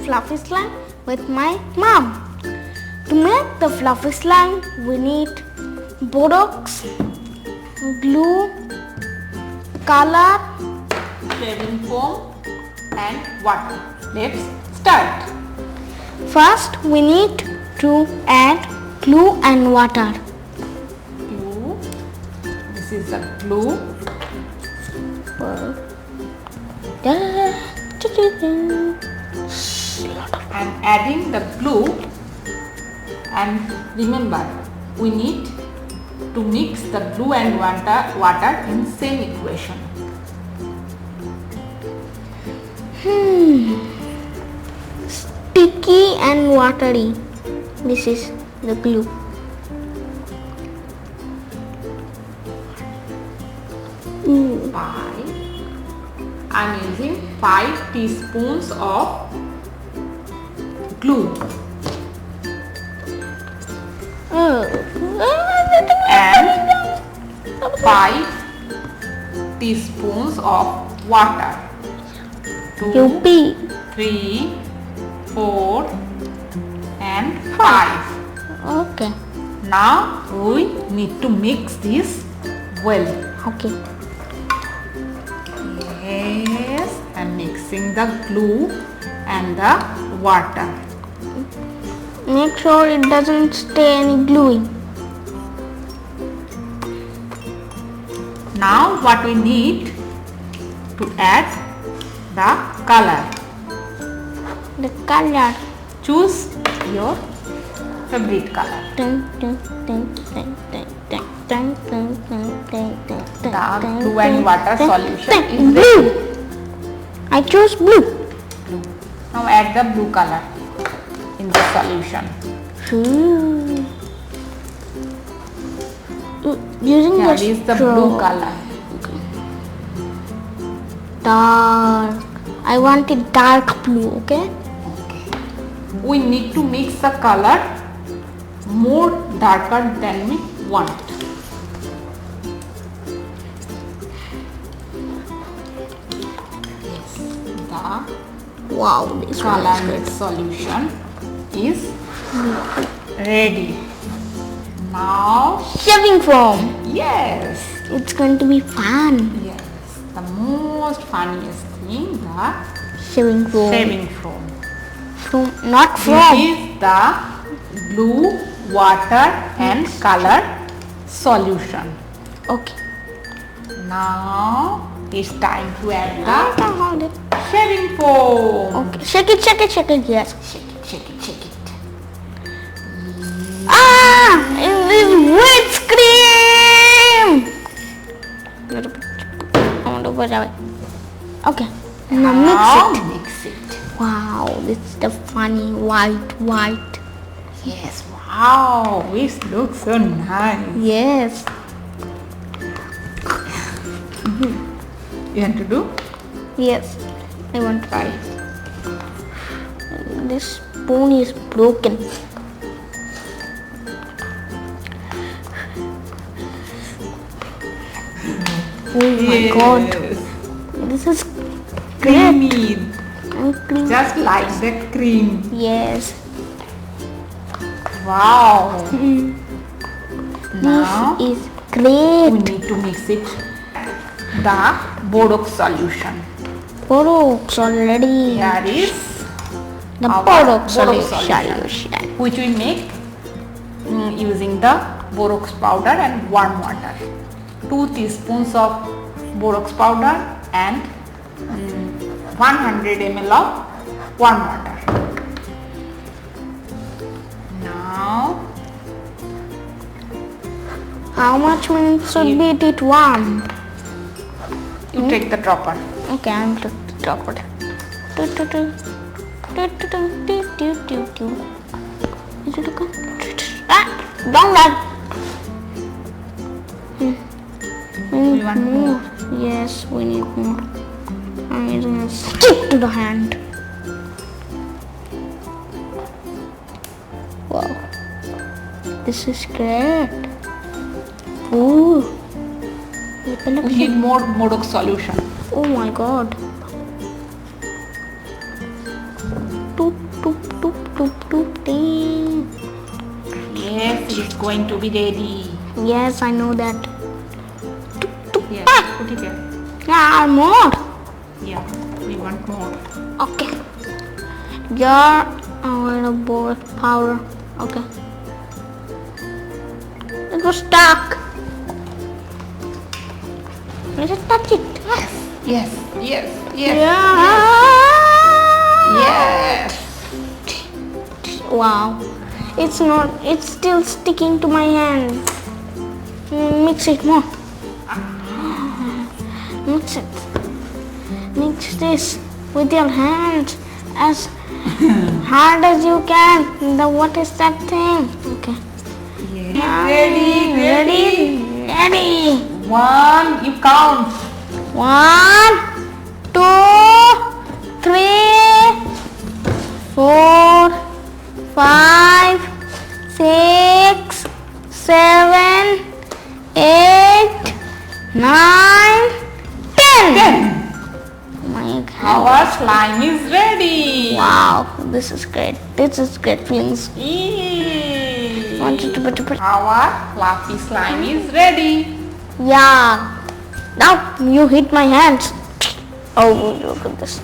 fluffy slime with my mom. To make the fluffy slime, we need Borax glue, color, shaving foam and water. Let's start. First, we need to add glue and water. Glue. This is the glue. And adding the glue, and remember we need to mix the glue and water in same equation. Sticky and watery. This is the glue. I'm using 5 teaspoons of glue and 5 teaspoons of water. 2, 3, 4 and 5. Okay. Now we need to mix this well. Okay. Yes, I'm mixing the glue and the water. Make sure it doesn't stay any gluey. Now what we need to add the color. The color. Choose your favorite color. The glue and water solution is blue. I choose blue. Blue. Now add the blue color in the solution. Using Here is the blue color. Dark. I want it dark blue. Okay. We need to mix the color more darker than we want. Yes, the Wow, this color mix solution is ready. Now shaving foam. Yes, It's going to be fun. yes, the most funniest thing, the Shaving foam. shaving foam. Not This foam. is the glue, water and color solution. Okay. Now it's time to add I the can hold it. shaving foam. Okay. Shake it, shake it, shake it. Yes. Shake it, shake it, shake it. Ah! It is whipped cream! Little bit. I want to put it away. Okay. Now mix it. Mix it. Wow, this is the funny white. Yes, wow, it looks so nice. Yes. You want to do? Yes. I want to try. This spoon is broken. Oh my god. This is Creamy. cream. Just like the cream. Yes. Wow. Now This is we great. need to mix it. The Borax solution. Borax already. Here is The our Borax Borax solution. which we make using the Borax powder and warm water. 2 teaspoons of Borax powder and 100 ml of warm water. Now How much minutes should be it warm? you take the dropper. Okay, I'm to drop it. Is it okay? Ah, don't run. We want more. Yes, we need more. I'm using a stick to the hand. Wow, this is great. Ooh. We need more Borax solution. Oh my god. toop, toop, toop, toop, toop, ding. Yes, it's going to be ready. Yes, I know that. Toop, toop. Yes, Ah, put it there. yeah, more. Yeah, we want more. Okay. Jar a borax powder. Okay. It was stuck. Let us touch it. Yes, yes, yes. Yeah. Yes. Wow. It's not. It's still sticking to my hand. Mix it more. Mix it. Mix this with your hands as hard as you can. What is that thing? Okay. Yes. Ready. Ready. One, you count. 1, 2, 3, 4, 5, 6, 7, 8, 9, 10. My God. Our slime is ready. Wow, this is great. This is great feelings. Yay. Our Our fluffy slime is ready. yeah. Now you hit my hands. Oh, look at this.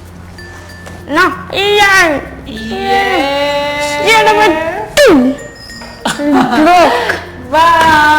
Now, yeah. Yes. Yeah, number 2. Broke. Wow.